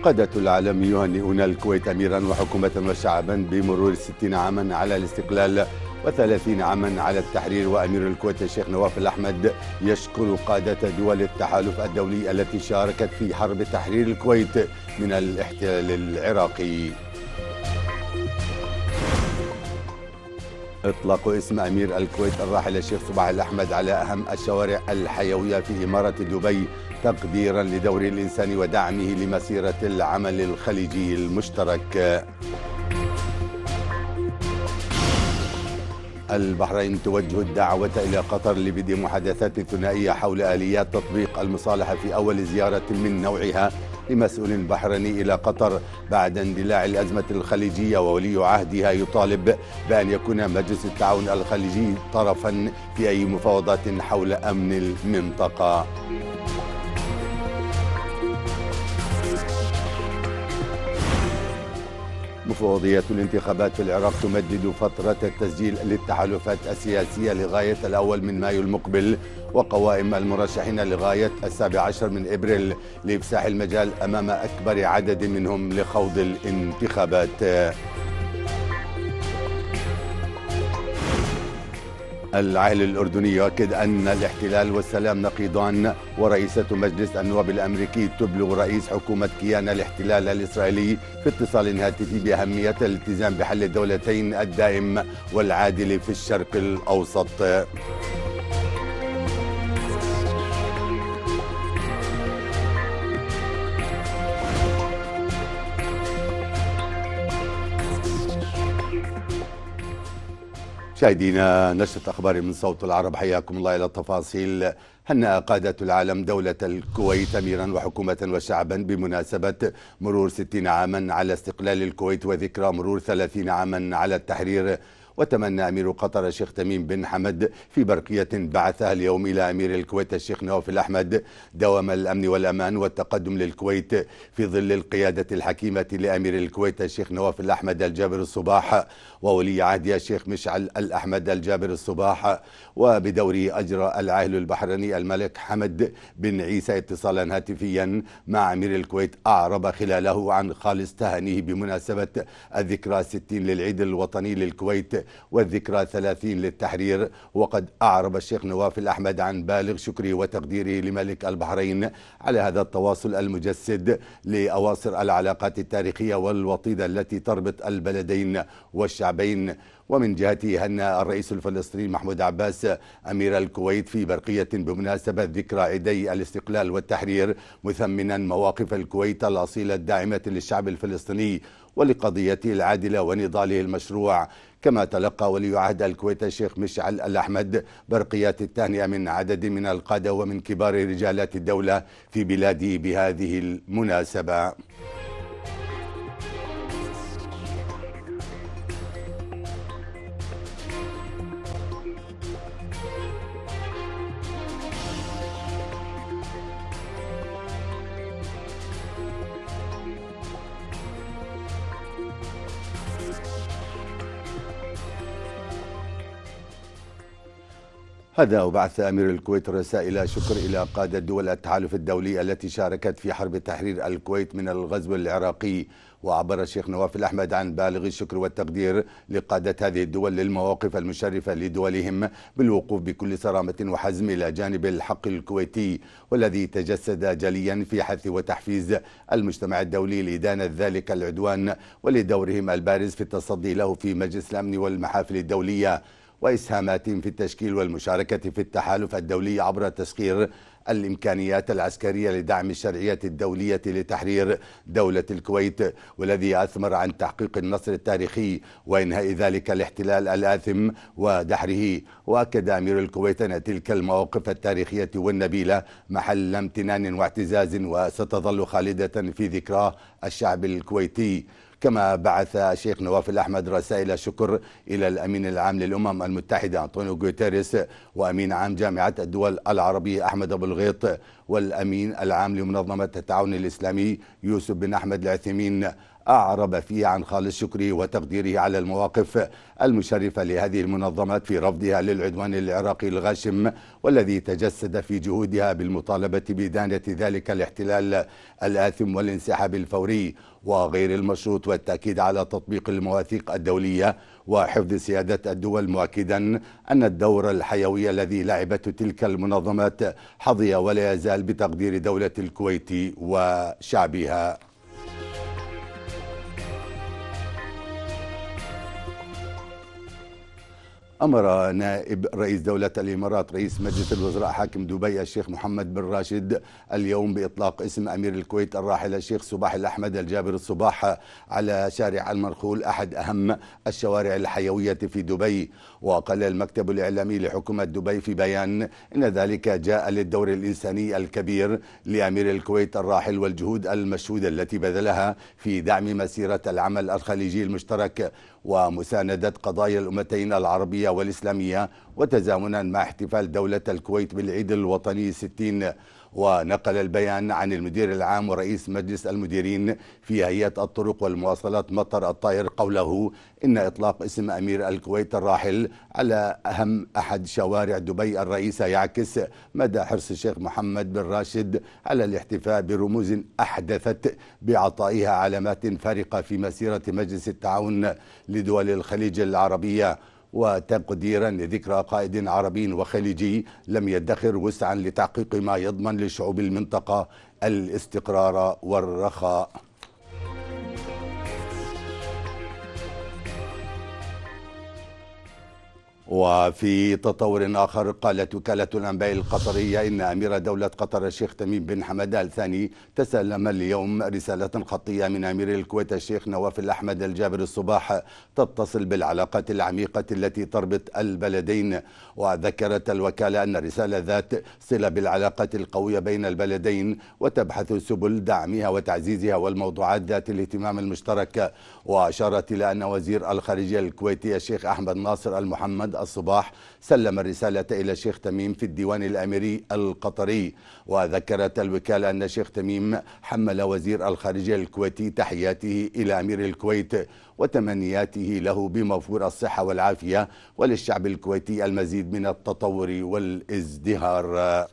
قادة العالم يهنئون الكويت أميرا وحكومة وشعبا بمرور 60 عاما على الاستقلال و30 عاما على التحرير. وأمير الكويت الشيخ نواف الأحمد يشكر قادة دول التحالف الدولي التي شاركت في حرب تحرير الكويت من الاحتلال العراقي. إطلاق اسم أمير الكويت الراحل الشيخ صباح الأحمد على أهم الشوارع الحيوية في إمارة دبي تقديرا لدوره الإنساني ودعمه لمسيرة العمل الخليجي المشترك. البحرين توجه الدعوة إلى قطر لبدء محادثات ثنائية حول آليات تطبيق المصالحة في أول زيارة من نوعها لمسؤول بحريني إلى قطر بعد اندلاع الأزمة الخليجية، وولي عهدها يطالب بأن يكون مجلس التعاون الخليجي طرفا في أي مفاوضات حول أمن المنطقة. مفوضية الانتخابات في العراق تمدد فترة التسجيل للتحالفات السياسية لغاية الأول من مايو المقبل، وقوائم المرشحين لغاية 17 من إبريل لإفساح المجال أمام أكبر عدد منهم لخوض الانتخابات. العاهل الأردني يؤكد أن الاحتلال والسلام نقيضان، ورئيسة مجلس النواب الأمريكي تبلغ رئيس حكومة كيان الاحتلال الإسرائيلي في اتصال هاتفي بأهمية الالتزام بحل الدولتين الدائم والعادل في الشرق الأوسط. مشاهدينا، نشرة أخبار من صوت العرب، حياكم الله إلى التفاصيل. هنأ قادة العالم دولة الكويت أميرا وحكومة وشعبا بمناسبة مرور 60 عاما على استقلال الكويت وذكرى مرور 30 عاما على التحرير. وتمنى أمير قطر الشيخ تميم بن حمد في برقية بعثها اليوم إلى أمير الكويت الشيخ نواف الأحمد دوام الأمن والأمان والتقدم للكويت في ظل القيادة الحكيمة لأمير الكويت الشيخ نواف الأحمد الجابر الصباح وولي عهده الشيخ مشعل الأحمد الجابر الصباح. وبدوره أجرى العاهل البحريني الملك حمد بن عيسى اتصالا هاتفيا مع أمير الكويت أعرب خلاله عن خالص تهانيه بمناسبة الذكرى 60 للعيد الوطني للكويت والذكرى 30 للتحرير. وقد أعرب الشيخ نواف الأحمد عن بالغ شكره وتقديره لملك البحرين على هذا التواصل المجسد لأواصر العلاقات التاريخية والوطيدة التي تربط البلدين والشعبين. ومن جهته هنأ الرئيس الفلسطيني محمود عباس أمير الكويت في برقية بمناسبة ذكرى عيدي الاستقلال والتحرير، مثمنا مواقف الكويت الأصيلة الداعمة للشعب الفلسطيني ولقضيته العادلة ونضاله المشروع. كما تلقى ولي عهد الكويت الشيخ مشعل الأحمد برقيات التهنئة من عدد من القادة ومن كبار رجالات الدولة في بلاده بهذه المناسبة. هذا وبعث أمير الكويت رسائل شكر إلى قادة دول التحالف الدولي التي شاركت في حرب تحرير الكويت من الغزو العراقي. وعبر الشيخ نواف الأحمد عن بالغ الشكر والتقدير لقادة هذه الدول للمواقف المشرفة لدولهم بالوقوف بكل صرامة وحزم إلى جانب الحق الكويتي، والذي تجسد جليا في حث وتحفيز المجتمع الدولي لإدانة ذلك العدوان ولدورهم البارز في التصدي له في مجلس الأمن والمحافل الدولية، وإسهاماتهم في التشكيل والمشاركة في التحالف الدولي عبر تسخير الإمكانيات العسكرية لدعم الشرعية الدولية لتحرير دولة الكويت، والذي أثمر عن تحقيق النصر التاريخي وإنهاء ذلك الاحتلال الآثم ودحره. وأكد أمير الكويت أن تلك المواقف التاريخية والنبيلة محل امتنان واعتزاز وستظل خالدة في ذكرى الشعب الكويتي. كما بعث الشيخ نواف الأحمد رسائل شكر إلى الأمين العام للأمم المتحدة أنطونيو غوتيريس، وأمين عام جامعة الدول العربية أحمد أبو الغيط، والأمين العام لمنظمة التعاون الإسلامي يوسف بن أحمد العثيمين. أعرب فيه عن خالص شكره وتقديره على المواقف المشرفة لهذه المنظمات في رفضها للعدوان العراقي الغاشم، والذي تجسد في جهودها بالمطالبة بإدانة ذلك الاحتلال الآثم والانسحاب الفوري وغير المشروط، والتأكيد على تطبيق المواثيق الدولية وحفظ سيادة الدول، مؤكدا أن الدور الحيوي الذي لعبته تلك المنظمات حظي ولا يزال بتقدير دولة الكويت وشعبها. أمر نائب رئيس دولة الإمارات رئيس مجلس الوزراء حاكم دبي الشيخ محمد بن راشد اليوم بإطلاق اسم أمير الكويت الراحل الشيخ صباح الأحمد الجابر الصباح على شارع المرخول، أحد أهم الشوارع الحيوية في دبي. وقال المكتب الإعلامي لحكومة دبي في بيان إن ذلك جاء للدور الإنساني الكبير لأمير الكويت الراحل والجهود المشهودة التي بذلها في دعم مسيرة العمل الخليجي المشترك ومساندة قضايا الأمتين العربية والإسلامية، وتزامنا مع احتفال دولة الكويت بالعيد الوطني 60. ونقل البيان عن المدير العام ورئيس مجلس المديرين في هيئة الطرق والمواصلات مطر الطائر قوله إن إطلاق اسم أمير الكويت الراحل على أهم أحد شوارع دبي الرئيسة يعكس مدى حرص الشيخ محمد بن راشد على الاحتفاء برموز أحدثت بعطائها علامات فارقة في مسيرة مجلس التعاون لدول الخليج العربية، وتقديرا لذكرى قائد عربي وخليجي لم يدخر وسعا لتحقيق ما يضمن لشعوب المنطقة الاستقرار والرخاء. وفي تطور آخر، قالت وكالة الأنباء القطرية إن أمير دولة قطر الشيخ تميم بن حمد آل ثاني تسلم اليوم رسالة خطية من أمير الكويت الشيخ نواف الأحمد الجابر الصباح تتصل بالعلاقات العميقة التي تربط البلدين. وذكرت الوكالة أن الرسالة ذات صلة بالعلاقات القوية بين البلدين وتبحث سبل دعمها وتعزيزها والموضوعات ذات الاهتمام المشترك. وأشارت إلى أن وزير الخارجية الكويتي الشيخ أحمد ناصر المحمد الصباح سلم الرسالة إلى الشيخ تميم في الديوان الأميري القطري. وذكرت الوكالة أن الشيخ تميم حمل وزير الخارجية الكويتي تحياته إلى أمير الكويت وتمنياته له بموفور الصحة والعافية، وللشعب الكويتي المزيد من التطور والازدهار.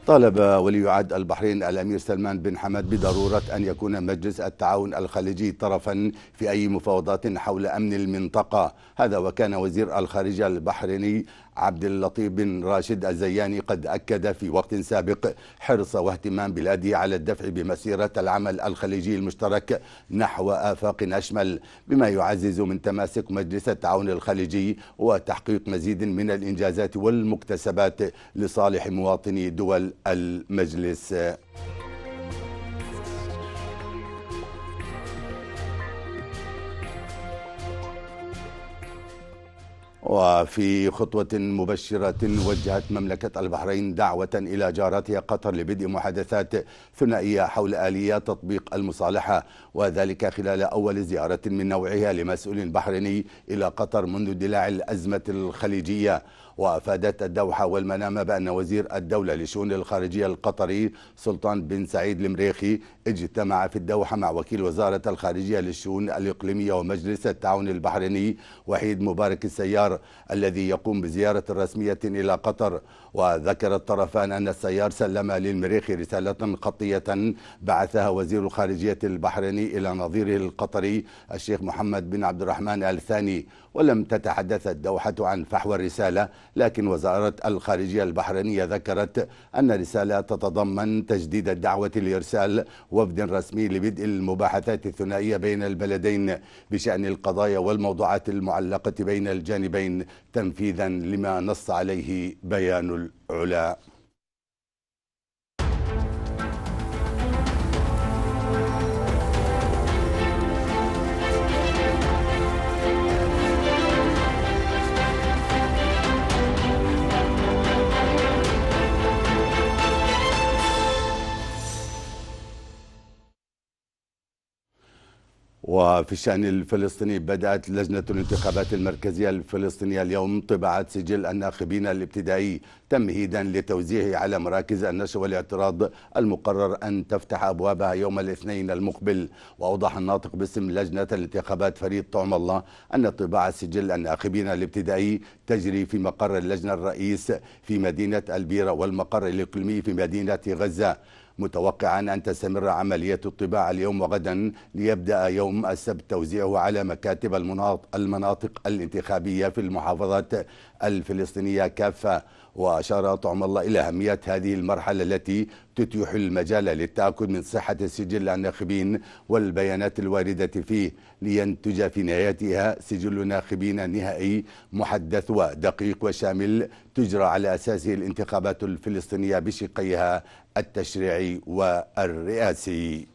طالب ولي عهد البحرين الأمير سلمان بن حمد بضرورة أن يكون مجلس التعاون الخليجي طرفا في أي مفاوضات حول أمن المنطقة. هذا وكان وزير الخارجية البحريني عبد اللطيف بن راشد الزياني قد أكد في وقت سابق حرص واهتمام بلاده على الدفع بمسيرة العمل الخليجي المشترك نحو آفاق أشمل، بما يعزز من تماسك مجلس التعاون الخليجي وتحقيق مزيد من الإنجازات والمكتسبات لصالح مواطني دول المجلس. وفي خطوة مبشرة وجهت مملكة البحرين دعوة إلى جارتها قطر لبدء محادثات ثنائية حول آليات تطبيق المصالحة، وذلك خلال أول زيارة من نوعها لمسؤول بحريني إلى قطر منذ اندلاع الأزمة الخليجية. وأفادت الدوحة والمنامة بأن وزير الدولة لشؤون الخارجية القطري سلطان بن سعيد المريخي اجتمع في الدوحة مع وكيل وزارة الخارجية للشؤون الإقليمية ومجلس التعاون البحريني وحيد مبارك السيار الذي يقوم بزيارة رسمية إلى قطر. وذكر الطرفان أن السيار سلم للمريخ رسالة خطية بعثها وزير الخارجية البحريني إلى نظيره القطري الشيخ محمد بن عبد الرحمن آل ثاني. ولم تتحدث الدوحة عن فحوى الرسالة، لكن وزارة الخارجية البحرينية ذكرت أن الرسالة تتضمن تجديد الدعوة لإرسال وفد رسمي لبدء المباحثات الثنائية بين البلدين بشأن القضايا والموضوعات المعلقة بين الجانبين تنفيذا لما نص عليه بيان العلا. وفي الشأن الفلسطيني بدأت لجنة الانتخابات المركزية الفلسطينية اليوم طباعة سجل الناخبين الابتدائي تمهيدا لتوزيعه على مراكز النشر والاعتراض المقرر أن تفتح أبوابها يوم الاثنين المقبل. وأوضح الناطق باسم لجنة الانتخابات فريد طعم الله أن طباعة سجل الناخبين الابتدائي تجري في مقر اللجنة الرئيس في مدينة البيرة والمقر الإقليمي في مدينة غزة، متوقعا أن تستمر عملية الطباعة اليوم وغدا ليبدأ يوم السبت توزيعه على مكاتب المناطق الانتخابية في المحافظات الفلسطينية كافة. وأشار طعم الله إلى أهمية هذه المرحلة التي تتيح المجال للتأكد من صحة سجل الناخبين والبيانات الواردة فيه لينتج في نهايتها سجل ناخبين نهائي محدث ودقيق وشامل تجرى على أساسه الانتخابات الفلسطينية بشقيها التشريعي والرئاسي.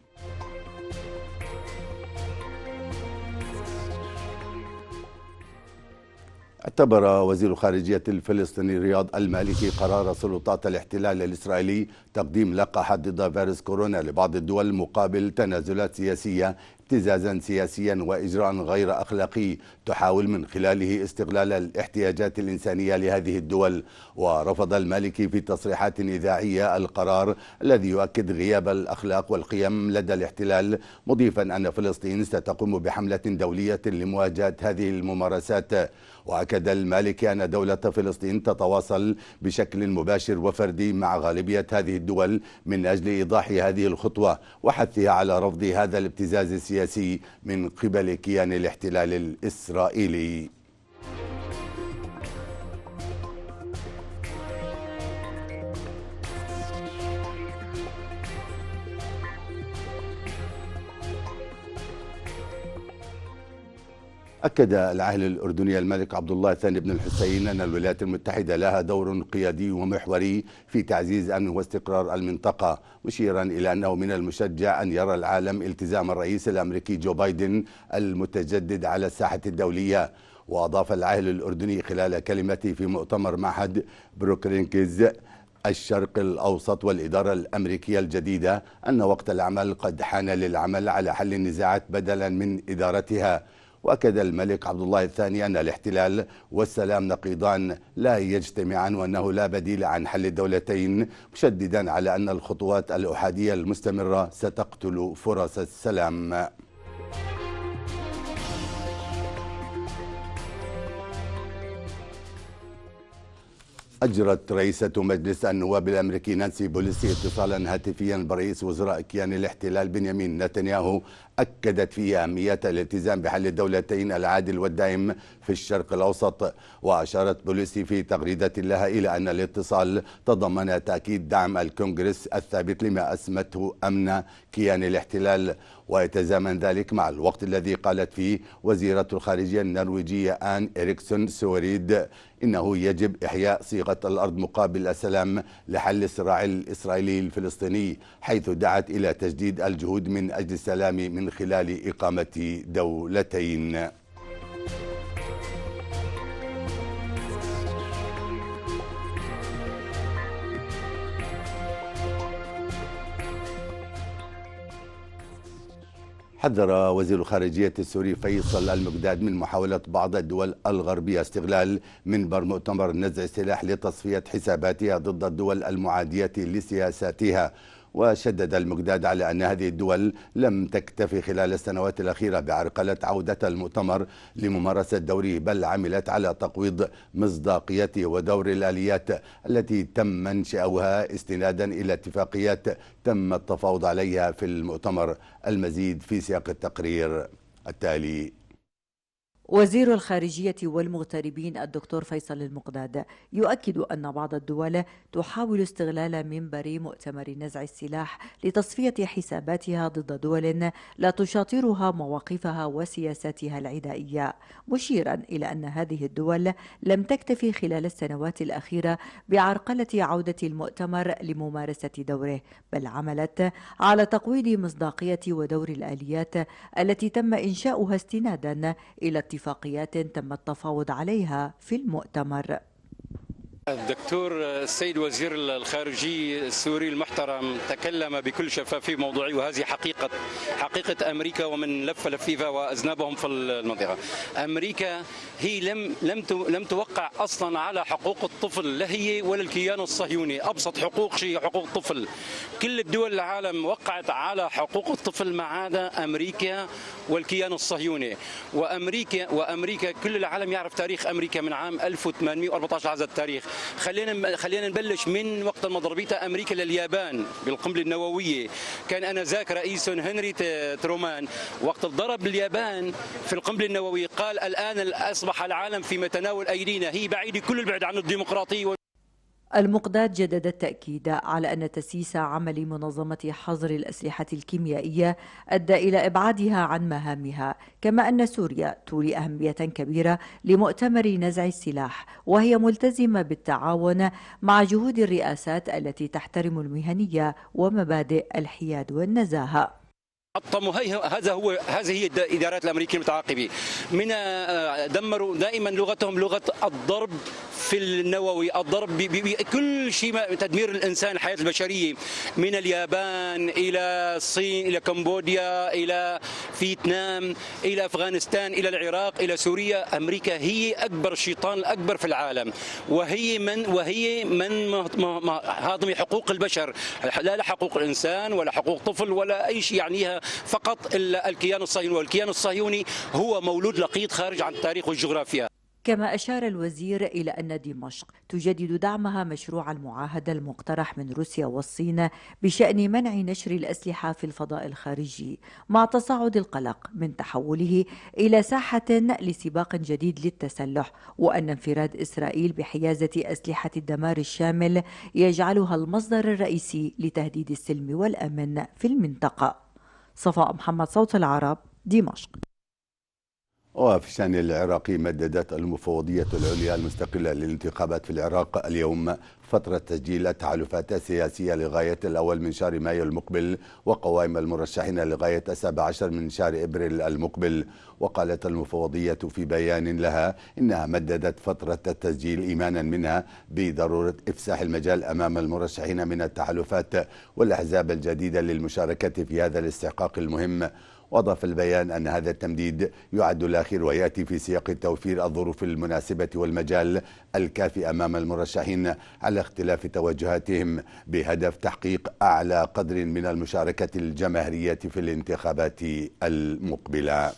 اعتبر وزير خارجية الفلسطيني رياض المالكي قرار سلطات الاحتلال الإسرائيلي تقديم لقاحات ضد فيروس كورونا لبعض الدول مقابل تنازلات سياسية ابتزازا سياسيا وإجراء غير أخلاقي تحاول من خلاله استغلال الاحتياجات الإنسانية لهذه الدول. ورفض المالكي في تصريحات إذاعية القرار الذي يؤكد غياب الأخلاق والقيم لدى الاحتلال، مضيفا أن فلسطين ستقوم بحملة دولية لمواجهة هذه الممارسات. وأكد المالكي أن دولة فلسطين تتواصل بشكل مباشر وفردي مع غالبية هذه الدول من أجل إيضاح هذه الخطوة وحثها على رفض هذا الابتزاز السياسي من قبل كيان الاحتلال الإسرائيلي. أكد العاهل الأردني الملك عبد الله الثاني بن الحسين أن الولايات المتحدة لها دور قيادي ومحوري في تعزيز أمن واستقرار المنطقة، مشيرا إلى أنه من المشجع أن يرى العالم التزام الرئيس الأمريكي جو بايدن المتجدد على الساحة الدولية. وأضاف العاهل الأردني خلال كلمته في مؤتمر معهد بروكرينكز الشرق الأوسط والإدارة الأمريكية الجديدة أن وقت العمل قد حان للعمل على حل النزاعات بدلا من إدارتها. وأكد الملك عبد الله الثاني أن الاحتلال والسلام نقيضان لا يجتمعان وأنه لا بديل عن حل الدولتين، مشددا على أن الخطوات الأحادية المستمرة ستقتل فرص السلام. أجرت رئيسة مجلس النواب الأمريكي نانسي بوليسي اتصالا هاتفيا برئيس وزراء كيان الاحتلال بنيامين نتنياهو أكدت فيه أهمية الالتزام بحل الدولتين العادل والدائم في الشرق الأوسط. وأشارت بوليسي في تغريدة لها إلى أن الاتصال تضمن تأكيد دعم الكونغرس الثابت لما أسمته أمن كيان الاحتلال، ويتزامن ذلك مع الوقت الذي قالت فيه وزيرة الخارجية النرويجية آن إريكسون سوريد إنه يجب إحياء صيغة الأرض مقابل السلام لحل الصراع الإسرائيلي الفلسطيني، حيث دعت إلى تجديد الجهود من أجل السلام من خلال إقامة دولتين. حذر وزير الخارجية السوري فيصل المقداد من محاولة بعض الدول الغربية استغلال منبر مؤتمر نزع السلاح لتصفية حساباتها ضد الدول المعادية لسياساتها. وشدد المقداد على أن هذه الدول لم تكتفي خلال السنوات الأخيرة بعرقلة عودة المؤتمر لممارسة دوره، بل عملت على تقويض مصداقيته ودور الآليات التي تم منشأها استنادا إلى اتفاقيات تم التفاوض عليها في المؤتمر. المزيد في سياق التقرير التالي. وزير الخارجية والمغتربين الدكتور فيصل المقداد يؤكد أن بعض الدول تحاول استغلال منبر مؤتمر نزع السلاح لتصفية حساباتها ضد دول لا تشاطرها مواقفها وسياساتها العدائية، مشيرا إلى أن هذه الدول لم تكتفي خلال السنوات الأخيرة بعرقلة عودة المؤتمر لممارسة دوره، بل عملت على تقويض مصداقية ودور الآليات التي تم إنشاؤها استنادا إلى اتفاقيات تم التفاوض عليها في المؤتمر. الدكتور السيد وزير الخارجية السوري المحترم تكلم بكل شفافية وموضوعية، وهذه حقيقة أمريكا ومن لف لفيفا وأذنابهم في المنطقة. أمريكا هي لم توقع أصلا على حقوق الطفل، لا هي ولا الكيان الصهيوني. أبسط حقوق شيء حقوق الطفل. كل الدول العالم وقعت على حقوق الطفل ما عدا أمريكا والكيان الصهيوني. وأمريكا كل العالم يعرف تاريخ أمريكا من عام 1814 هذا التاريخ. خلينا نبلش من وقت ما ضربتها امريكا لليابان بالقنبله النوويه. كان انذاك رئيس هنري ترومان وقت ضرب اليابان في القنبله النوويه قال الان اصبح العالم في متناول ايدينا، هي بعيده كل البعد عن الديمقراطيه. المقداد جدد التأكيد على أن تسييس عمل منظمة حظر الأسلحة الكيميائية أدى إلى إبعادها عن مهامها، كما أن سوريا تولي أهمية كبيرة لمؤتمر نزع السلاح، وهي ملتزمة بالتعاون مع جهود الرئاسات التي تحترم المهنية ومبادئ الحياد والنزاهة. هذه هي الادارات الامريكيه المتعاقبه. من دمروا دائما لغتهم لغه الضرب في النووي، الضرب بكل شيء، تدمير الانسان، الحياه البشريه، من اليابان الى الصين الى كمبوديا الى فيتنام الى افغانستان الى العراق الى سوريا. امريكا هي اكبر الشيطان الاكبر في العالم، وهي من هاضمه حقوق البشر، لا حقوق الانسان ولا حقوق طفل ولا اي شيء يعنيها، فقط الكيان الصهيوني. والكيان الصهيوني هو مولود لقيط خارج عن التاريخ والجغرافيا. كما أشار الوزير إلى أن دمشق تجدد دعمها مشروع المعاهدة المقترح من روسيا والصين بشأن منع نشر الأسلحة في الفضاء الخارجي، مع تصاعد القلق من تحوله إلى ساحة لسباق جديد للتسلح، وأن انفراد إسرائيل بحيازة أسلحة الدمار الشامل يجعلها المصدر الرئيسي لتهديد السلم والأمن في المنطقة. صفاء محمد، صوت العرب، دمشق. وفي الشأن العراقي مددت المفوضية العليا المستقلة للانتخابات في العراق اليوم فترة تسجيل التحالفات السياسية لغاية الأول من شهر مايو المقبل، وقوائم المرشحين لغاية 17 من شهر إبريل المقبل. وقالت المفوضية في بيان لها إنها مددت فترة التسجيل إيمانا منها بضرورة إفساح المجال أمام المرشحين من التحالفات والأحزاب الجديدة للمشاركة في هذا الاستحقاق المهم. وأضاف البيان أن هذا التمديد يعد الأخير ويأتي في سياق توفير الظروف المناسبة والمجال الكافي أمام المرشحين على اختلاف توجهاتهم بهدف تحقيق أعلى قدر من المشاركة الجماهيرية في الانتخابات المقبلة.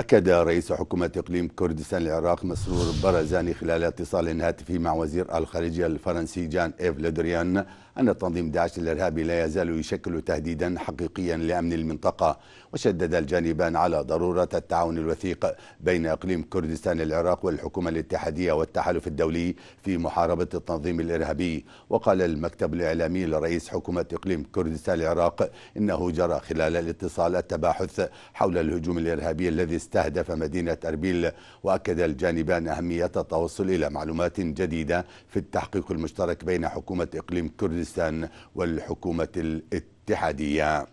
أكد رئيس حكومة إقليم كردستان العراق مسرور برزاني خلال اتصال هاتفي مع وزير الخارجية الفرنسي جان إيف لودريان أن تنظيم داعش الإرهابي لا يزال يشكل تهديدا حقيقيا لأمن المنطقة. وشدد الجانبان على ضرورة التعاون الوثيق بين إقليم كردستان العراق والحكومة الاتحادية والتحالف الدولي في محاربة التنظيم الإرهابي. وقال المكتب الإعلامي لرئيس حكومة إقليم كردستان العراق إنه جرى خلال الاتصال التباحث حول الهجوم الإرهابي الذي استهدف مدينة أربيل. وأكد الجانبان أهمية التوصل إلى معلومات جديدة في التحقيق المشترك بين حكومة إقليم كردستان والحكومة الاتحادية.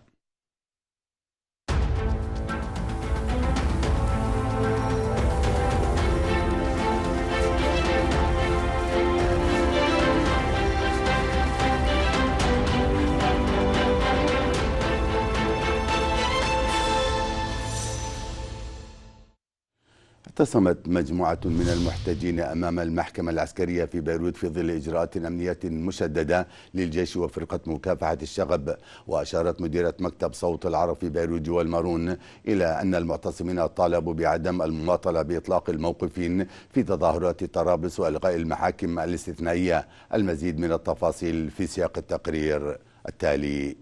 اعتصمت مجموعة من المحتجين أمام المحكمة العسكرية في بيروت في ظل إجراءات أمنية مشددة للجيش وفرقة مكافحة الشغب. وأشارت مديرة مكتب صوت العرب في بيروت جوال مارون إلى أن المعتصمين طالبوا بعدم المماطلة بإطلاق الموقفين في تظاهرات طرابلس وإلغاء المحاكم الاستثنائية. المزيد من التفاصيل في سياق التقرير التالي.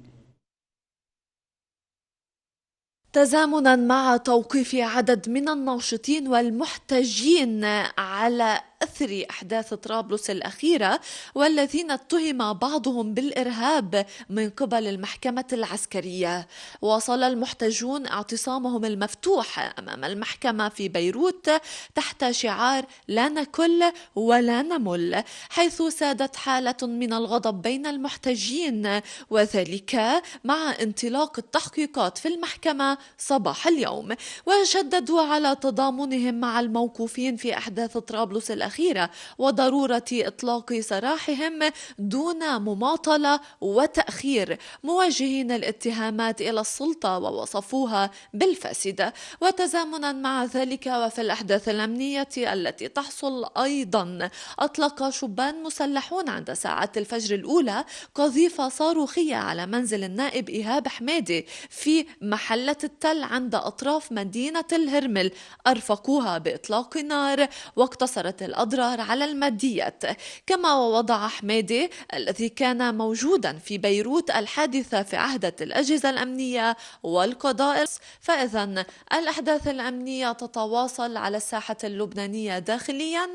تزامنا مع توقيف عدد من الناشطين والمحتجين على مؤثري أحداث طرابلس الأخيرة، والذين اتهم بعضهم بالإرهاب من قبل المحكمة العسكرية. واصل المحتجون اعتصامهم المفتوح أمام المحكمة في بيروت تحت شعار لا نكل ولا نمل، حيث سادت حالة من الغضب بين المحتجين، وذلك مع انطلاق التحقيقات في المحكمة صباح اليوم. وشددوا على تضامنهم مع الموقوفين في أحداث طرابلس الأخيرة وضرورة إطلاق سراحهم دون مماطلة وتأخير، موجهين الاتهامات إلى السلطة ووصفوها بالفاسدة. وتزامنا مع ذلك وفي الأحداث الأمنية التي تحصل أيضا، أطلق شبان مسلحون عند ساعات الفجر الأولى قذيفة صاروخية على منزل النائب إيهاب حميدي في محلة التل عند أطراف مدينة الهرمل، أرفقوها بإطلاق النار واقتصرت الأضرار على الماديات. كما ووضع حميدي الذي كان موجودا في بيروت الحادثة في عهدة الأجهزة الأمنية والقضاء. فإذا الأحداث الأمنية تتواصل على الساحة اللبنانية داخليا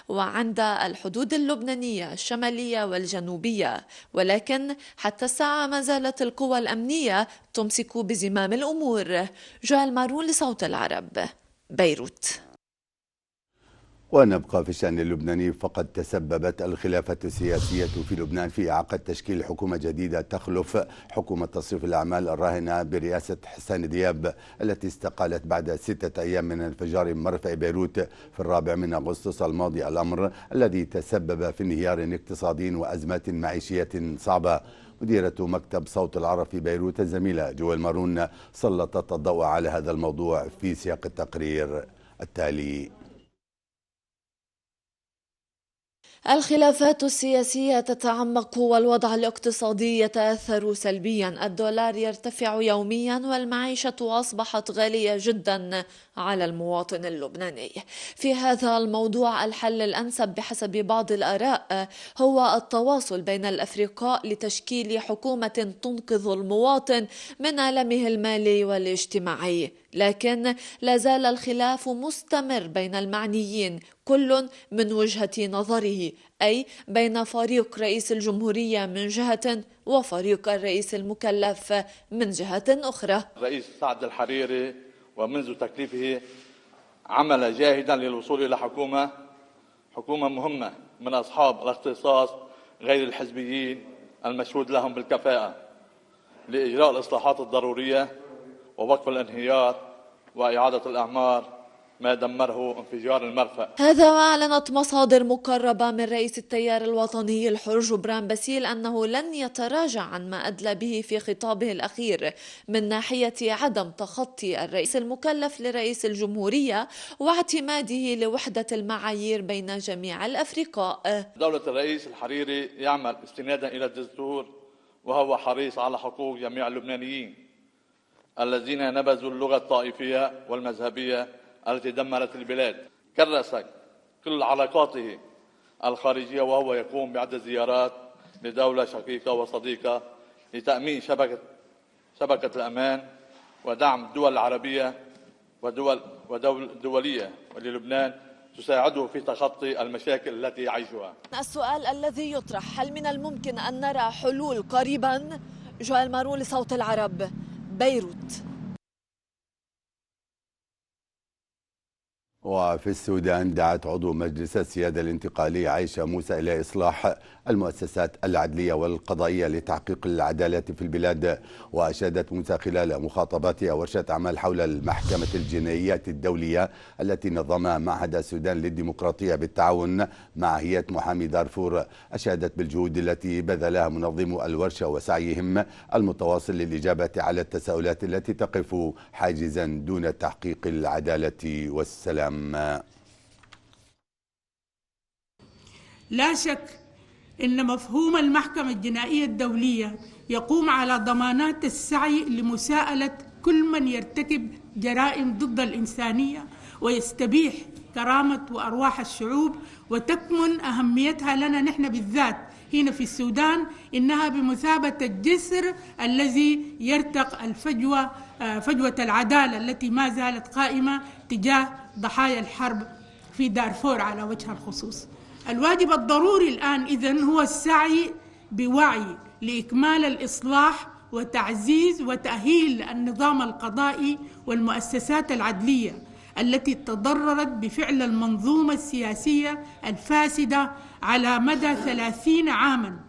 وعند الحدود اللبنانية الشمالية والجنوبية، ولكن حتى الساعة ما زالت القوى الأمنية تمسك بزمام الأمور. جوال مارون لصوت العرب، بيروت. ونبقى في الشأن اللبناني، فقد تسببت الخلافات السياسية في لبنان في إعاقة تشكيل حكومة جديدة تخلف حكومة تصريف الأعمال الراهنة برئاسة حسان دياب، التي استقالت بعد 6 أيام من انفجار مرفأ بيروت في 4 أغسطس الماضي، الأمر الذي تسبب في انهيار اقتصادي وأزمات معيشية صعبة. مديرة مكتب صوت العرب في بيروت الزميلة جوال مارون سلطت الضوء على هذا الموضوع في سياق التقرير التالي. الخلافات السياسية تتعمق والوضع الاقتصادي يتأثر سلبيا، الدولار يرتفع يوميا والمعيشة أصبحت غالية جدا على المواطن اللبناني. في هذا الموضوع الحل الأنسب بحسب بعض الآراء هو التواصل بين الأفرقاء لتشكيل حكومة تنقذ المواطن من ألمه المالي والاجتماعي، لكن لا زال الخلاف مستمر بين المعنيين كل من وجهة نظره، أي بين فريق رئيس الجمهورية من جهة وفريق الرئيس المكلف من جهة أخرى. الرئيس سعد الحريري ومنذ تكليفه عمل جاهدا للوصول إلى حكومة مهمة من أصحاب الاختصاص غير الحزبيين المشهود لهم بالكفاءة لإجراء الإصلاحات الضرورية ووقف الانهيار وإعادة الأعمار ما دمره انفجار المرفأ. هذا وأعلنت مصادر مقربة من رئيس التيار الوطني الحر جبران باسيل أنه لن يتراجع عن ما أدلى به في خطابه الأخير من ناحية عدم تخطي الرئيس المكلف لرئيس الجمهورية واعتماده لوحدة المعايير بين جميع الأفرقاء. دولة الرئيس الحريري يعمل استنادا إلى الدستور، وهو حريص على حقوق جميع اللبنانيين الذين نبذوا اللغة الطائفية والمذهبية التي دمرت البلاد. كرس كل علاقاته الخارجية وهو يقوم بعدة زيارات لدولة شقيقة وصديقة لتأمين شبكة الأمان ودعم الدول العربية ودولية وللبنان تساعده في تخطي المشاكل التي يعيشها. السؤال الذي يطرح: هل من الممكن أن نرى حلول قريبا؟ جوال مارون لصوت العرب، بيروت. وفي السودان دعت عضو مجلس السيادة الانتقالي عائشة موسى إلى إصلاح المؤسسات العدلية والقضائية لتحقيق العدالة في البلاد. وأشادت موسى خلال مخاطباتها ورشة أعمال حول المحكمة الجنائية الدولية التي نظمها معهد السودان للديمقراطية بالتعاون مع هيئة محامي دارفور، أشادت بالجهود التي بذلها منظمو الورشة وسعيهم المتواصل للإجابة على التساؤلات التي تقف حاجزا دون تحقيق العدالة والسلام. لا شك أن مفهوم المحكمة الجنائية الدولية يقوم على ضمانات السعي لمساءلة كل من يرتكب جرائم ضد الإنسانية ويستبيح كرامة وأرواح الشعوب، وتكمن أهميتها لنا نحن بالذات هنا في السودان إنها بمثابة الجسر الذي يرتق فجوة العدالة التي ما زالت قائمة تجاه ضحايا الحرب في دارفور على وجه الخصوص. الواجب الضروري الآن إذن هو السعي بوعي لإكمال الإصلاح وتعزيز وتأهيل النظام القضائي والمؤسسات العدلية التي تضررت بفعل المنظومة السياسية الفاسدة على مدى 30 عاماً.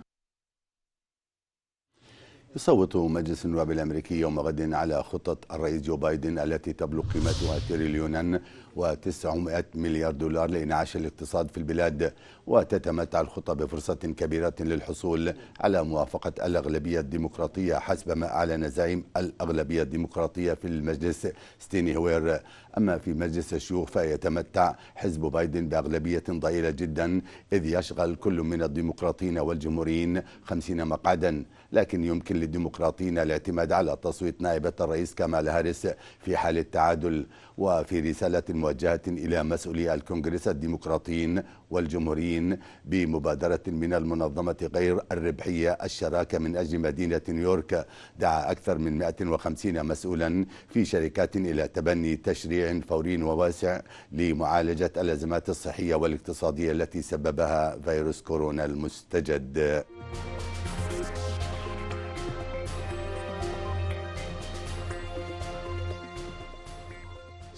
يصوت مجلس النواب الأمريكي يوم غد على خطة الرئيس جو بايدن التي تبلغ قيمتها تريليوناً و900 مليار دولار لإنعاش الاقتصاد في البلاد، وتتمتع الخطة بفرصة كبيرة للحصول على موافقة الأغلبية الديمقراطية حسب ما أعلن زعيم الأغلبية الديمقراطية في المجلس ستيني هوير. أما في مجلس الشيوخ فيتمتع حزب بايدن بأغلبية ضئيلة جدا، إذ يشغل كل من الديمقراطيين والجمهوريين 50 مقعدا، لكن يمكن للديمقراطيين الاعتماد على تصويت نائبة الرئيس كامالا هاريس في حال التعادل. وفي رسالة موجهة إلى مسؤولي الكونغرس الديمقراطيين والجمهوريين بمبادرة من المنظمة غير الربحية الشراكة من أجل مدينة نيويورك، دعا أكثر من 150 مسؤولا في شركات إلى تبني تشريع فوري وواسع لمعالجة الأزمات الصحية والاقتصادية التي سببها فيروس كورونا المستجد.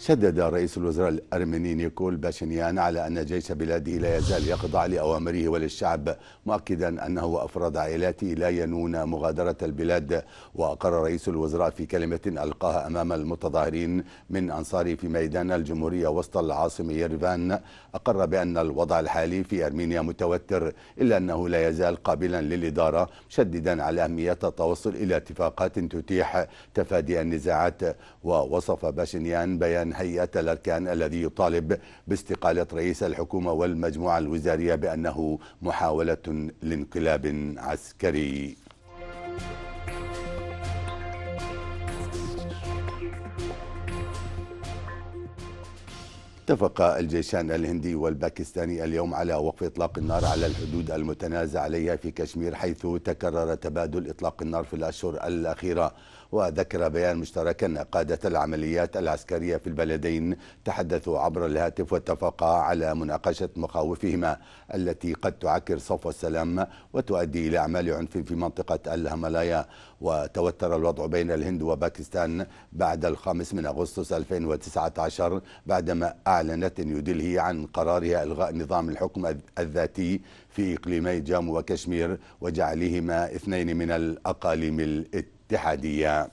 شدد رئيس الوزراء الأرميني نيكول باشينيان على أن جيش بلاده لا يزال يخضع لأوامره وللشعب، مؤكدا أنه أفراد عائلاته لا ينون مغادرة البلاد. وأقر رئيس الوزراء في كلمة ألقاها أمام المتظاهرين من أنصاره في ميدان الجمهورية وسط العاصمة يريفان، أقر بأن الوضع الحالي في أرمينيا متوتر، إلا أنه لا يزال قابلا للإدارة، مشددا على أهمية التوصل إلى اتفاقات تتيح تفادي النزاعات. ووصف باشينيان بيان هيئة الأركان الذي يطالب باستقالة رئيس الحكومة والمجموعة الوزارية بأنه محاولة لانقلاب عسكري. اتفق الجيشان الهندي والباكستاني اليوم على وقف إطلاق النار على الحدود المتنازع عليها في كشمير، حيث تكرر تبادل إطلاق النار في الأشهر الأخيرة. وذكر بيان مشترك أن قادة العمليات العسكرية في البلدين تحدثوا عبر الهاتف واتفقا على مناقشة مخاوفهما التي قد تعكر صفو السلام وتؤدي إلى أعمال عنف في منطقة الهيمالايا. وتوتر الوضع بين الهند وباكستان بعد 5 أغسطس 2019 بعدما أعلنت نيودلهي عن قرارها إلغاء نظام الحكم الذاتي في إقليمي جامو وكشمير وجعلهما 2 من الأقاليم الاتحادية.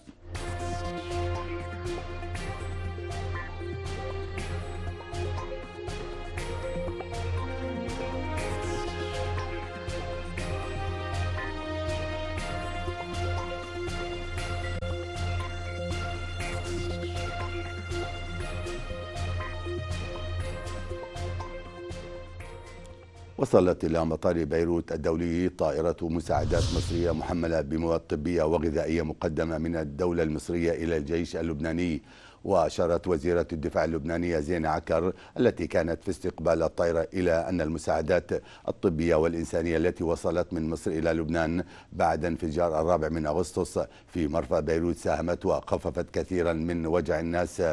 وصلت إلى مطار بيروت الدولي طائرة مساعدات مصرية محملة بمواد طبية وغذائية مقدمة من الدولة المصرية إلى الجيش اللبناني. وأشارت وزيرة الدفاع اللبنانية زينة عكر التي كانت في استقبال الطائرة إلى أن المساعدات الطبية والإنسانية التي وصلت من مصر إلى لبنان بعد انفجار 4 أغسطس في مرفأ بيروت ساهمت وخففت كثيرا من وجع الناس.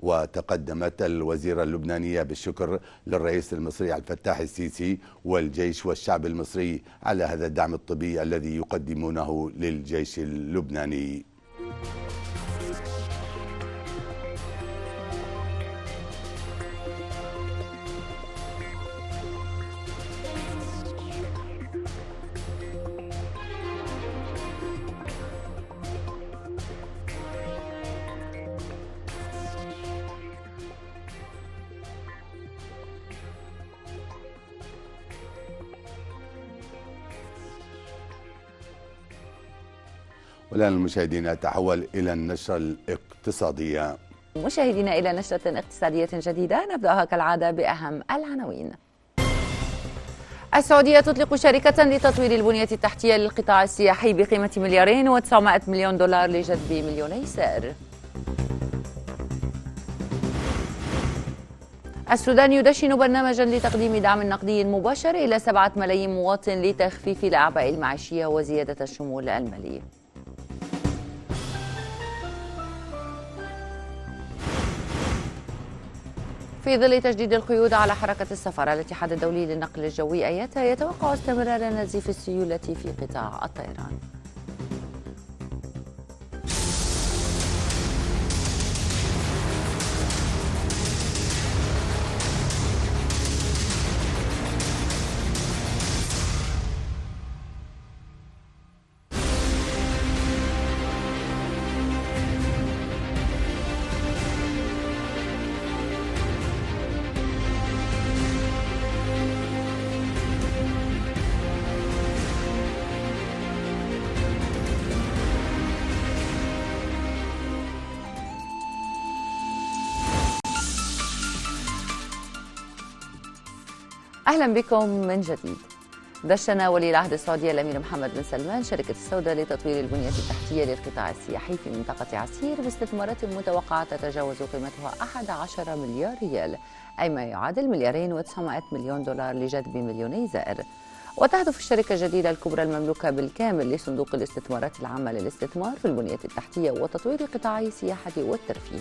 وتقدمت الوزيرة اللبنانية بالشكر للرئيس المصري عبد الفتاح السيسي والجيش والشعب المصري على هذا الدعم الطبي الذي يقدمونه للجيش اللبناني. والآن المشاهدين نتحول إلى النشرة الاقتصادية. مشاهدينا إلى نشرة اقتصادية جديدة نبدأها كالعادة بأهم العناوين. السعودية تطلق شركة لتطوير البنية التحتية للقطاع السياحي بقيمة $2.9 مليون لجذب 2 مليون سائر. السودان يدشن برنامجا لتقديم دعم نقدي مباشر إلى 7 ملايين مواطن لتخفيف الأعباء المعيشية وزيادة الشمول المالي. في ظل تجديد القيود على حركة السفر، الاتحاد الدولي للنقل الجوي آياتا يتوقع استمرار نزيف السيولة في قطاع الطيران. أهلا بكم من جديد. دشن ولي العهد السعودي الأمير محمد بن سلمان شركة السوداء لتطوير البنية التحتية للقطاع السياحي في منطقة عسير باستثمارات متوقعة تتجاوز قيمتها 11 مليار ريال، أي ما يعادل 2.9 مليار دولار لجذب مليوني زائر. وتهدف الشركة الجديدة الكبرى المملوكة بالكامل لصندوق الاستثمارات العامة للاستثمار في البنية التحتية وتطوير قطاعي السياحة والترفيه.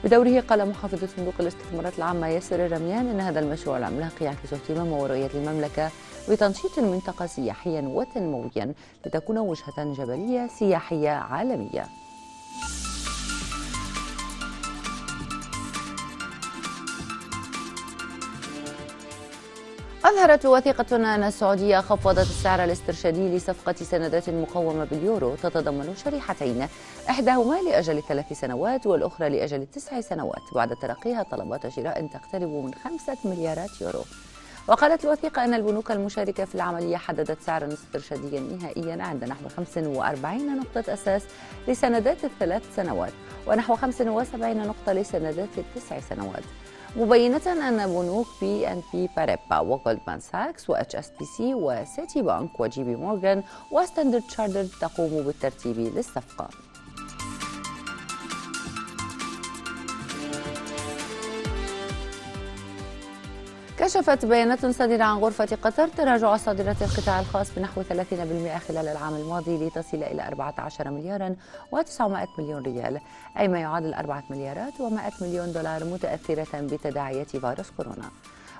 بدوره قال محافظ صندوق الاستثمارات العامة ياسر الرميان إن هذا المشروع العملاق يعكس اهتمام ورؤية المملكة بتنشيط المنطقة سياحيا وتنمويا لتكون وجهة جبلية سياحية عالمية. أظهرت وثيقة أن السعودية خفضت السعر الاسترشادي لصفقة سندات مقومة باليورو تتضمن شريحتين، إحداهما لأجل 3 سنوات والأخرى لأجل 9 سنوات، بعد تلقيها طلبات شراء تقترب من 5 مليارات يورو. وقالت الوثيقة أن البنوك المشاركة في العملية حددت سعرا استرشاديا نهائيا عند نحو 45 نقطة أساس لسندات 3 سنوات ونحو 75 نقطة لسندات 9 سنوات، مبينة أن بنوك BNP باريبا وجولدمان ساكس وHSBC وسيتي بانك وجي بي مورغان وستاندرد تشارترد تقوم بالترتيب للصفقة. كشفت بيانات صادرة عن غرفة قطر تراجع صادرات القطاع الخاص بنحو 30% خلال العام الماضي لتصل إلى 14 مليار و900 مليون ريال، أي ما يعادل 4 مليارات و100 مليون دولار، متأثرة بتداعيات فيروس كورونا.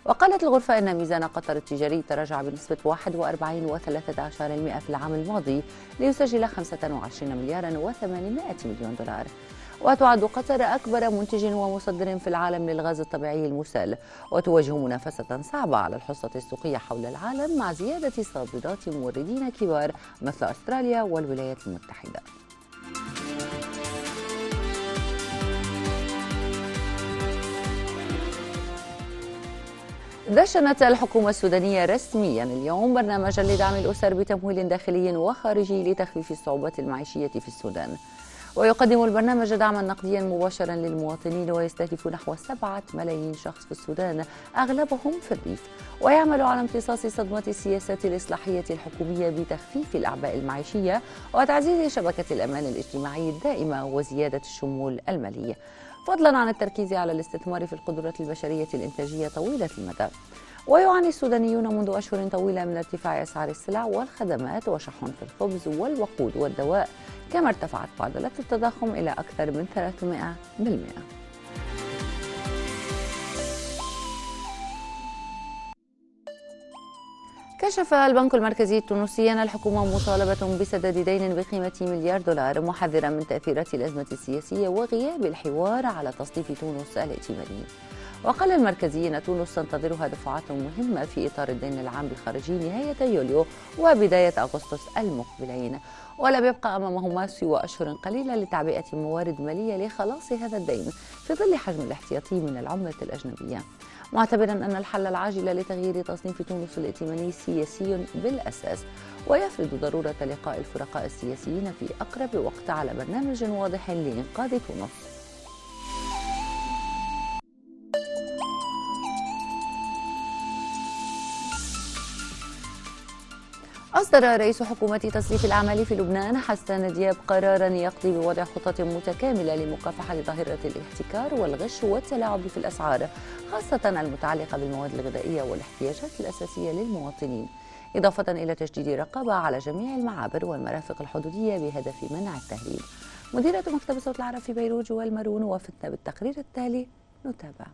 وقالت الغرفة أن ميزان قطر التجاري تراجع بنسبة 41.13% في العام الماضي ليسجل 25 مليار و800 مليون دولار. وتعد قطر أكبر منتج ومصدر في العالم للغاز الطبيعي المسال، وتواجه منافسة صعبة على الحصة السوقية حول العالم مع زيادة صادرات موردين كبار مثل أستراليا والولايات المتحدة. دشنت الحكومة السودانية رسميا اليوم برنامجا لدعم الأسر بتمويل داخلي وخارجي لتخفيف الصعوبات المعيشية في السودان. ويقدم البرنامج دعما نقديا مباشرا للمواطنين ويستهدف نحو 7 ملايين شخص في السودان أغلبهم في الريف، ويعمل على امتصاص صدمة السياسات الإصلاحية الحكومية بتخفيف الأعباء المعيشية وتعزيز شبكة الأمان الاجتماعي الدائمة وزيادة الشمول المالي، فضلا عن التركيز على الاستثمار في القدرات البشرية الإنتاجية طويلة المدى. ويعاني السودانيون منذ أشهر طويلة من ارتفاع أسعار السلع والخدمات وشح في الخبز والوقود والدواء، كما ارتفعت معدلات التضخم إلى أكثر من 300%. كشف البنك المركزي التونسي أن الحكومة مطالبة بسداد دين بقيمة مليار دولار، محذرا من تأثيرات الأزمة السياسية وغياب الحوار على تصنيف تونس الائتماني. وقال المركزي أن تونس تنتظرها دفعات مهمة في إطار الدين العام الخارجي نهاية يوليو وبداية أغسطس المقبلين، ولا يبقى أمامهما سوى أشهر قليلة لتعبئة موارد مالية لخلاص هذا الدين في ظل حجم الاحتياطي من العملة الأجنبية، معتبرا أن الحل العاجل لتغيير تصنيف تونس الائتماني سياسي بالأساس، ويفرض ضرورة لقاء الفرقاء السياسيين في أقرب وقت على برنامج واضح لإنقاذ تونس. أصدر رئيس حكومة تصريف الأعمال في لبنان حسان دياب قراراً يقضي بوضع خطط متكاملة لمكافحة ظاهرة الاحتكار والغش والتلاعب في الأسعار، خاصة المتعلقة بالمواد الغذائية والاحتياجات الأساسية للمواطنين، إضافة إلى تشديد الرقابة على جميع المعابر والمرافق الحدودية بهدف منع التهريب. مديرة مكتب صوت العرب في بيروت جوال مارون وفتنا بالتقرير التالي، نتابع.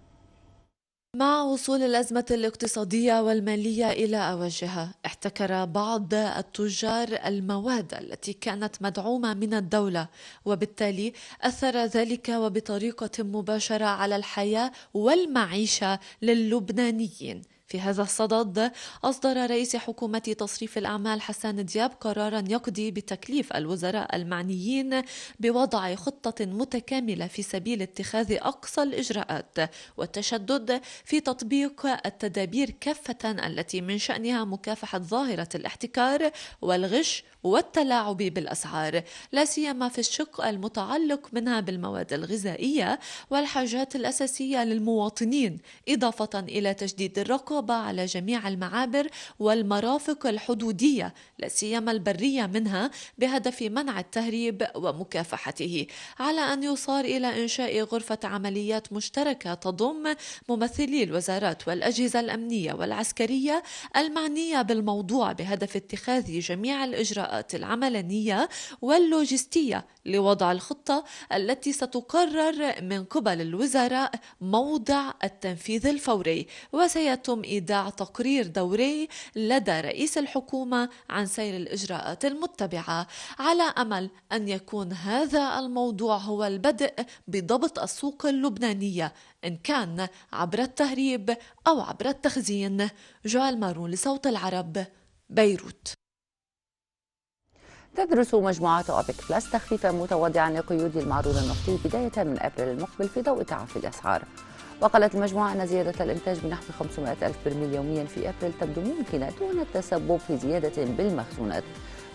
مع وصول الأزمة الاقتصادية والمالية إلى أوجها، احتكر بعض التجار المواد التي كانت مدعومة من الدولة، وبالتالي أثر ذلك وبطريقة مباشرة على الحياة والمعيشة للبنانيين. في هذا الصدد أصدر رئيس حكومة تصريف الأعمال حسان دياب قراراً يقضي بتكليف الوزراء المعنيين بوضع خطة متكاملة في سبيل اتخاذ أقصى الإجراءات والتشدد في تطبيق التدابير كافة التي من شأنها مكافحة ظاهرة الاحتكار والغش والتلاعب بالأسعار، لا سيما في الشق المتعلق منها بالمواد الغذائية والحاجات الأساسية للمواطنين، إضافة إلى تجديد الرقابة على جميع المعابر والمرافق الحدودية لا سيما البرية منها بهدف منع التهريب ومكافحته، على أن يصار إلى إنشاء غرفة عمليات مشتركة تضم ممثلي الوزارات والأجهزة الأمنية والعسكرية المعنية بالموضوع بهدف اتخاذ جميع الإجراءات العملية واللوجستية لوضع الخطة التي ستقرر من قبل الوزراء موضع التنفيذ الفوري، وسيتم إيداع تقرير دوري لدى رئيس الحكومة عن سير الإجراءات المتبعة، على أمل أن يكون هذا الموضوع هو البدء بضبط السوق اللبنانية إن كان عبر التهريب أو عبر التخزين. جوال مارون لصوت العرب، بيروت. تدرس مجموعات أوبك بلس تخفيفا متواضعا لقيود المعروض النفطي بداية من أبريل المقبل في ضوء تعافي الأسعار. وقالت المجموعة أن زيادة الإنتاج بنحو 500 ألف برميل يوميا في أبريل تبدو ممكنة دون التسبب في زيادة بالمخزونات،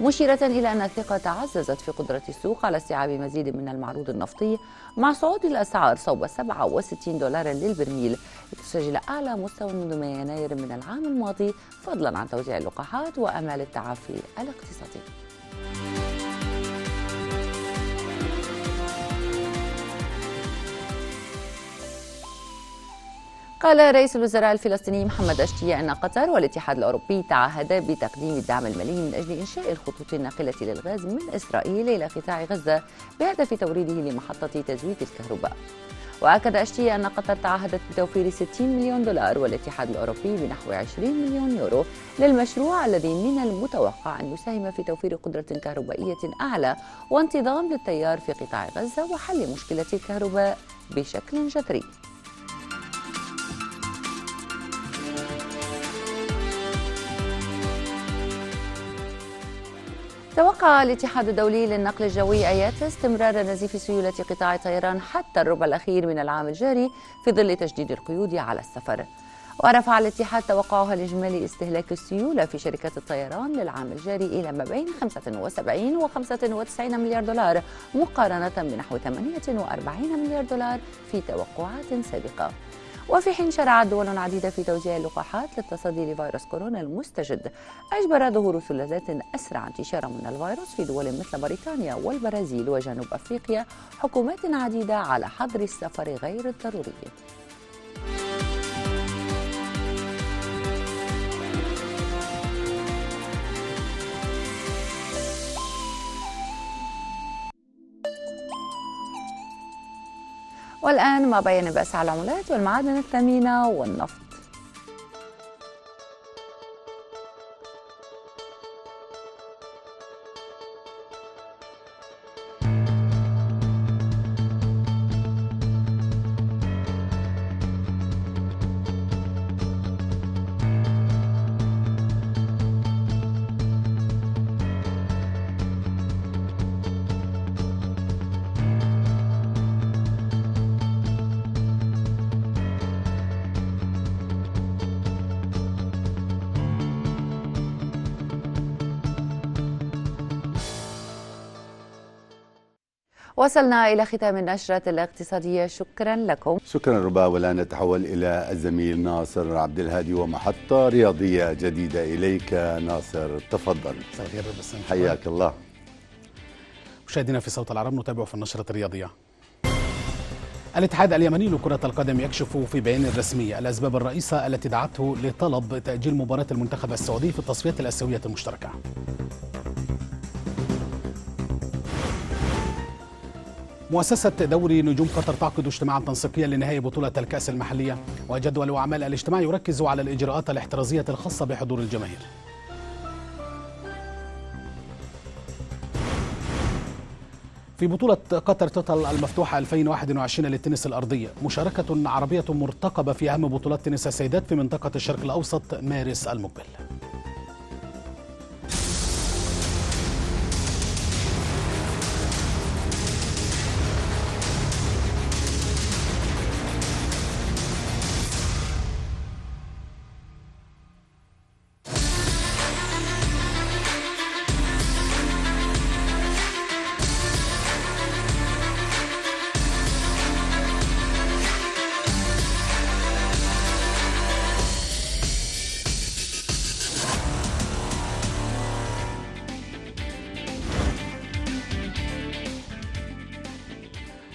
مشيرة إلى أن الثقة تعززت في قدرة السوق على استيعاب مزيد من المعروض النفطي مع صعود الأسعار صوب 67 دولارا للبرميل، لتسجل أعلى مستوى منذ يناير من العام الماضي، فضلا عن توزيع اللقاحات وأمال التعافي الاقتصادي. قال رئيس الوزراء الفلسطيني محمد أشتية أن قطر والاتحاد الأوروبي تعهدا بتقديم الدعم المالي من أجل إنشاء الخطوط الناقلة للغاز من إسرائيل إلى قطاع غزة بهدف توريده لمحطة تزويد الكهرباء. وأكد أشتية أن قطر تعهدت بتوفير 60 مليون دولار والاتحاد الأوروبي بنحو 20 مليون يورو للمشروع الذي من المتوقع أن يساهم في توفير قدرة كهربائية أعلى وانتظام للتيار في قطاع غزة وحل مشكلة الكهرباء بشكل جذري. توقع الاتحاد الدولي للنقل الجوي آياتا استمرار نزيف سيولة قطاع الطيران حتى الربع الأخير من العام الجاري في ظل تجديد القيود على السفر. ورفع الاتحاد توقعها لإجمالي استهلاك السيولة في شركات الطيران للعام الجاري إلى ما بين 75 و 95 مليار دولار مقارنة بنحو 48 مليار دولار في توقعات سابقة. وفي حين شرعت دول عديدة في توزيع اللقاحات للتصدي لفيروس كورونا المستجد، أجبر ظهور ثلاثات أسرع انتشارا من الفيروس في دول مثل بريطانيا والبرازيل وجنوب أفريقيا حكومات عديدة على حظر السفر غير الضروري. والآن ما بين بأسعار العملات والمعادن الثمينة والنفط. وصلنا إلى ختام النشرة الاقتصادية، شكرا لكم. شكرا ربا. والآن نتحول إلى الزميل ناصر عبد الهادي ومحطة رياضية جديدة. إليك ناصر، تفضل. مساء الخير بسام، حياك الله. مشاهدينا في صوت العرب نتابع في النشرة الرياضية. الاتحاد اليمني لكرة القدم يكشف في بيان رسمي الأسباب الرئيسة التي دعته لطلب تأجيل مباراة المنتخب السعودي في التصفيات الآسيوية المشتركة. مؤسسة دوري نجوم قطر تعقد اجتماعا تنسيقيا لنهاية بطولة الكأس المحلية، وجدول أعمال الاجتماع يركز على الإجراءات الاحترازية الخاصة بحضور الجماهير. في بطولة قطر توتال المفتوحة 2021 للتنس الأرضية، مشاركة عربية مرتقبة في أهم بطولات تنس السيدات في منطقة الشرق الأوسط مارس المقبل.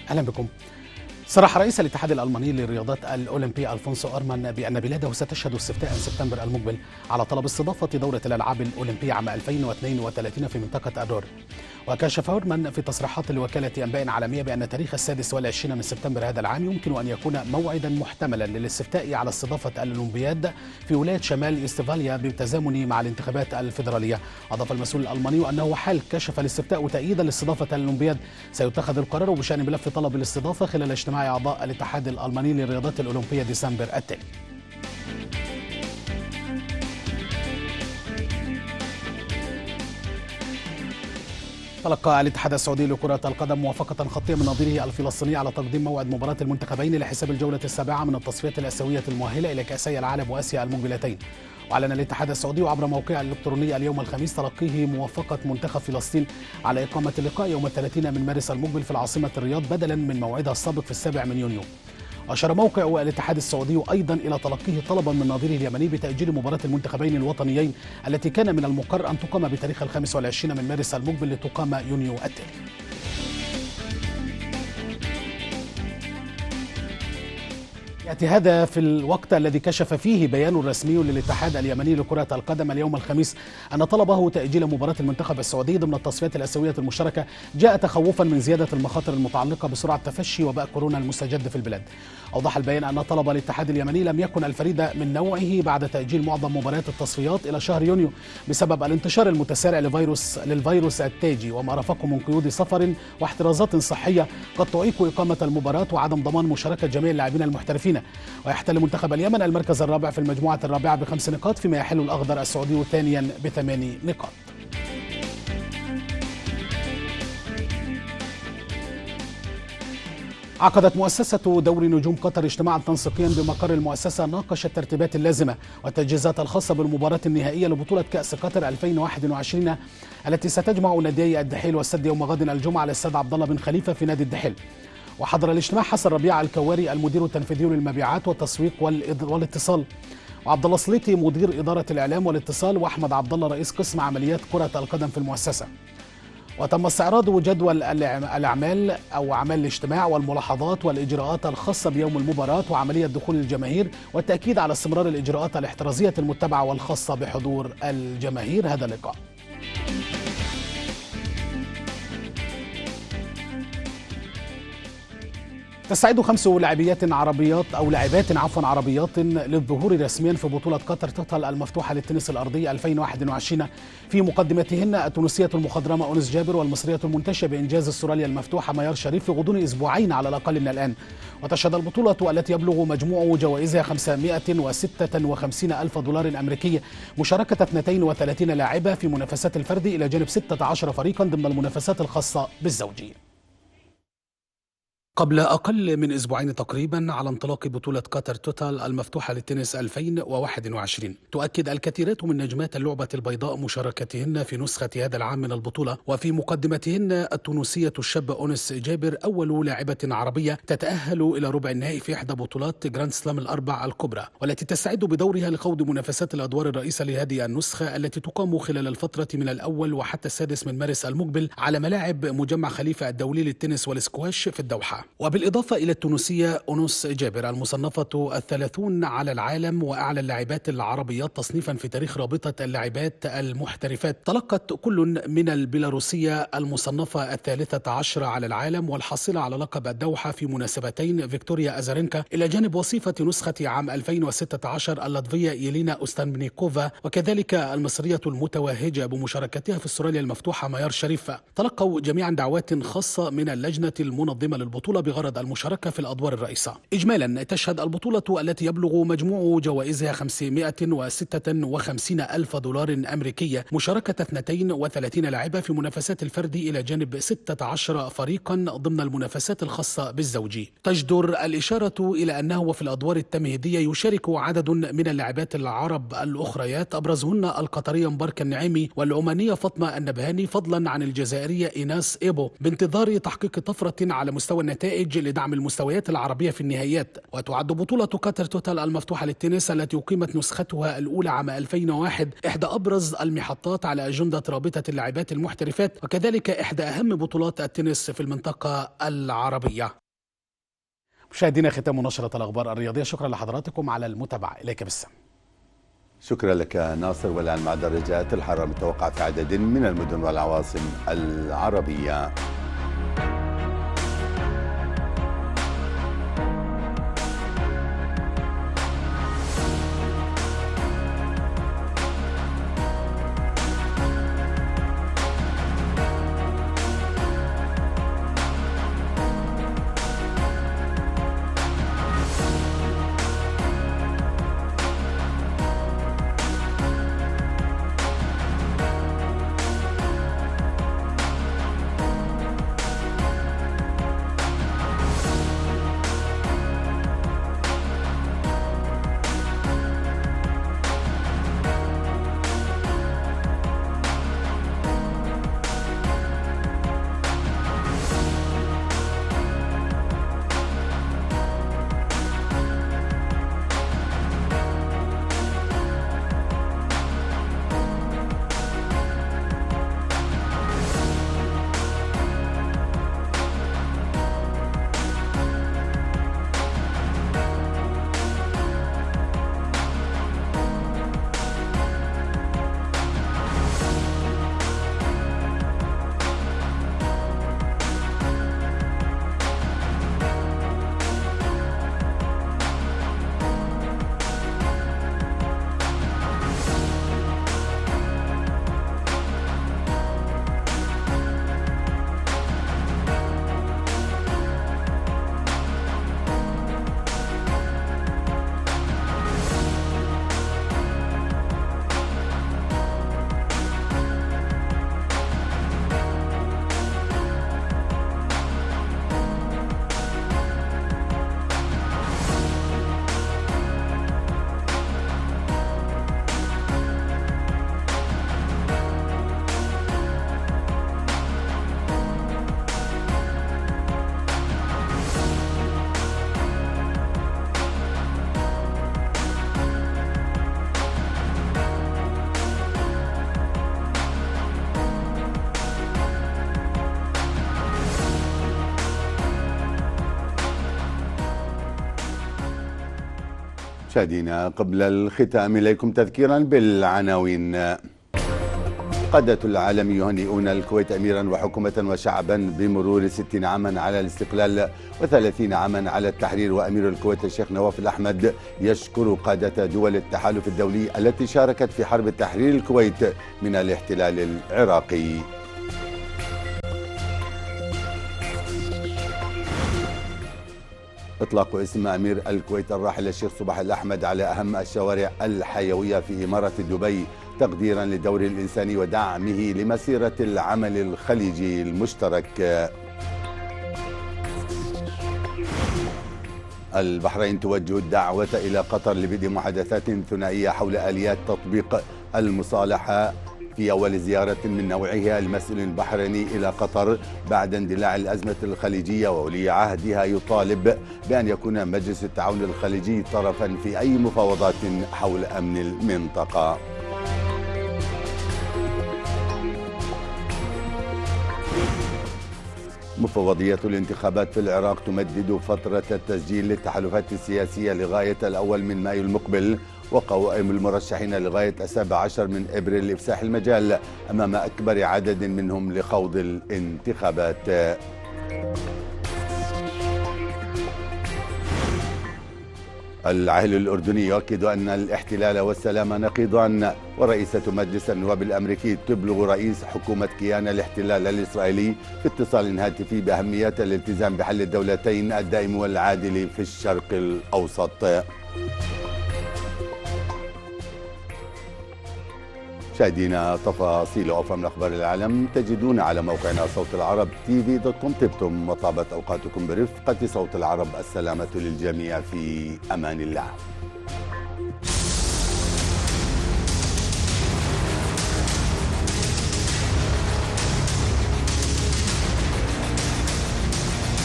أهلا بكم. صرح رئيس الاتحاد الألماني للرياضات الأولمبية ألفونسو أرمان بأن بلاده ستشهد استفتاء سبتمبر المقبل على طلب استضافة دورة الألعاب الأولمبية عام 2032 في منطقة أدور. وكشف أرمان في تصريحات لوكالة أنباء عالمية بأن تاريخ 26 من سبتمبر هذا العام يمكن أن يكون موعدا محتملا للاستفتاء على استضافة الأولمبياد في ولاية شمال إستفاليا بالتزامن مع الانتخابات الفيدرالية. أضاف المسؤول الألماني أنه حال كشف الاستفتاء تأييدا لاستضافة الأولمبياد سيتخذ القرار بشأن ملف طلب الاستضافة خلال اجتماع أعضاء الاتحاد الألماني للرياضات الأولمبية ديسمبر التالي. تلقى الاتحاد السعودي لكرة القدم موافقة خطية من نظيره الفلسطيني على تقديم موعد مباراة المنتخبين لحساب الجولة السابعة من التصفيات الآسيوية المؤهلة إلى كأسي العالم وآسيا المقبلتين. وأعلن الاتحاد السعودي عبر موقعه الإلكتروني اليوم الخميس تلقيه موافقة منتخب فلسطين على إقامة اللقاء يوم 30 من مارس المقبل في العاصمة الرياض بدلا من موعدها السابق في 7 يونيو. أشار موقع الاتحاد السعودي أيضا إلى تلقيه طلبا من نظيره اليمني بتأجيل مباراة المنتخبين الوطنيين التي كان من المقرر أن تقام بتاريخ 25 من مارس المقبل لتقام يونيو التالي. يأتي هذا في الوقت الذي كشف فيه بيان رسمي للاتحاد اليمني لكرة القدم اليوم الخميس أن طلبه تأجيل مباراة المنتخب السعودي ضمن التصفيات الآسيوية المشتركة جاء تخوفا من زيادة المخاطر المتعلقة بسرعة تفشي وباء كورونا المستجد في البلاد. أوضح البيان أن طلب الاتحاد اليمني لم يكن الفريد من نوعه بعد تأجيل معظم مباريات التصفيات إلى شهر يونيو بسبب الانتشار المتسارع للفيروس التاجي وما رافقه من قيود سفر واحترازات صحية قد تعيق إقامة المباراة وعدم ضمان مشاركة جميع اللاعبين المحترفين. ويحتل منتخب اليمن المركز الرابع في المجموعة الرابعة ب5 نقاط فيما يحل الأخضر السعودي ثانيا ب8 نقاط. عقدت مؤسسة دوري نجوم قطر اجتماعا تنسيقيا بمقر المؤسسة ناقش الترتيبات اللازمة والتجهيزات الخاصة بالمباراة النهائية لبطولة كأس قطر 2021 التي ستجمع ناديي الدحيل والسد يوم غد الجمعة على الاستاد عبد الله بن خليفة في نادي الدحيل. وحضر الاجتماع حسن ربيع الكواري المدير التنفيذي للمبيعات والتسويق والاتصال، وعبد الله سليطي مدير إدارة الإعلام والاتصال، وأحمد عبد الله رئيس قسم عمليات كرة القدم في المؤسسة. وتم استعراض جدول الأعمال أو أعمال الاجتماع والملاحظات والإجراءات الخاصة بيوم المباراة وعملية دخول الجماهير والتأكيد على استمرار الإجراءات الاحترازية المتبعة والخاصة بحضور الجماهير. هذا اللقاء تستعد 5 لاعبات عربيات للظهور رسميا في بطولة قطر توتال المفتوحة للتنس الأرضي 2021 في مقدمتهن التونسية المخضرمة أنس جابر والمصرية المنتشية بإنجاز استراليا المفتوحة ميار شريف في غضون أسبوعين على الأقل من الآن. وتشهد البطولة التي يبلغ مجموع جوائزها 556 ألف دولار أمريكي مشاركة 32 لاعبة في منافسات الفرد إلى جانب 16 فريقا ضمن المنافسات الخاصة بالزوجي. قبل أقل من أسبوعين تقريبا على انطلاق بطولة قطر توتال المفتوحة للتنس 2021 تؤكد الكثيرات من نجمات اللعبة البيضاء مشاركتهن في نسخة هذا العام من البطولة، وفي مقدمتهن التونسية الشابة أنس جابر أول لاعبة عربية تتأهل إلى ربع النهائي في إحدى بطولات جراند سلام الأربع الكبرى، والتي تستعد بدورها لخوض منافسات الأدوار الرئيسة لهذه النسخة التي تقام خلال الفترة من الأول وحتى 6 من مارس المقبل على ملاعب مجمع خليفة الدولي للتنس والسكواش في الدوحة. وبالإضافة إلى التونسية أنوس جابر المصنفة 30 على العالم وأعلى اللاعبات العربيات تصنيفا في تاريخ رابطة اللاعبات المحترفات، تلقت كل من البيلاروسية المصنفة 13 على العالم والحاصلة على لقب الدوحة في مناسبتين فيكتوريا أزارينكا، إلى جانب وصيفة نسخة عام 2016 اللاتفية يلينا أوستانبنيكوفا، وكذلك المصرية المتوهجة بمشاركتها في استراليا المفتوحة ميار شريف. تلقوا جميعا دعوات خاصة من اللجنة المنظمة للبطولة بغرض المشاركة في الأدوار الرئيسة. إجمالا تشهد البطولة التي يبلغ مجموع جوائزها 556 ألف دولار أمريكي مشاركة 32 لاعبة في منافسات الفرد إلى جانب 16 فريقا ضمن المنافسات الخاصة بالزوجي. تجدر الإشارة إلى أنه وفي الأدوار التمهيدية يشارك عدد من اللاعبات العرب الأخريات، أبرزهن القطرية مباركة النعيمي والعمانية فاطمة النبهاني، فضلا عن الجزائرية إيناس إيبو، بانتظار تحقيق طفرة على مستوى النتائج لدعم المستويات العربية في النهائيات. وتعد بطولة قطر توتال المفتوحة للتنس التي أقيمت نسختها الأولى عام 2001 إحدى أبرز المحطات على أجندة رابطة اللاعبات المحترفات، وكذلك إحدى أهم بطولات التنس في المنطقة العربية. مشاهدينا، ختام نشرة الأخبار الرياضية، شكرا لحضراتكم على المتابعة. إليك بالسلام. شكرا لك ناصر. والآن مع درجات الحرارة المتوقعة في عدد من المدن والعواصم العربية. مشاهدينا، قبل الختام إليكم تذكيرا بالعناوين. قادة العالم يهنئون الكويت أميرا وحكومة وشعبا بمرور 60 عاما على الاستقلال و30 عاما على التحرير. وأمير الكويت الشيخ نواف الأحمد يشكر قادة دول التحالف الدولي التي شاركت في حرب تحرير الكويت من الاحتلال العراقي. إطلاق اسم أمير الكويت الراحل الشيخ صباح الأحمد على أهم الشوارع الحيوية في إمارة دبي تقديرا للدور الإنساني ودعمه لمسيرة العمل الخليجي المشترك. البحرين توجه الدعوة إلى قطر لبدء محادثات ثنائية حول آليات تطبيق المصالحة في أول زيارة من نوعها المسؤول البحريني إلى قطر بعد اندلاع الأزمة الخليجية، وولي عهدها يطالب بأن يكون مجلس التعاون الخليجي طرفا في أي مفاوضات حول أمن المنطقة. مفوضية الانتخابات في العراق تمدد فترة التسجيل للتحالفات السياسية لغاية الأول من مايو المقبل، وقوائم المرشحين لغاية 17 من إبريل لإفساح المجال أمام أكبر عدد منهم لخوض الانتخابات. العاهل الأردني يؤكد أن الاحتلال والسلام نقيضان، ورئيسة مجلس النواب الأمريكي تبلغ رئيس حكومة كيان الاحتلال الإسرائيلي في اتصال هاتفي بأهمية الالتزام بحل الدولتين الدائم والعادل في الشرق الأوسط. مشاهدينا، تفاصيل وأفهم أخبار العالم تجدون على موقعنا صوت العرب tv.com. طبتم وطابت أوقاتكم برفقة صوت العرب. السلامة للجميع، في أمان الله.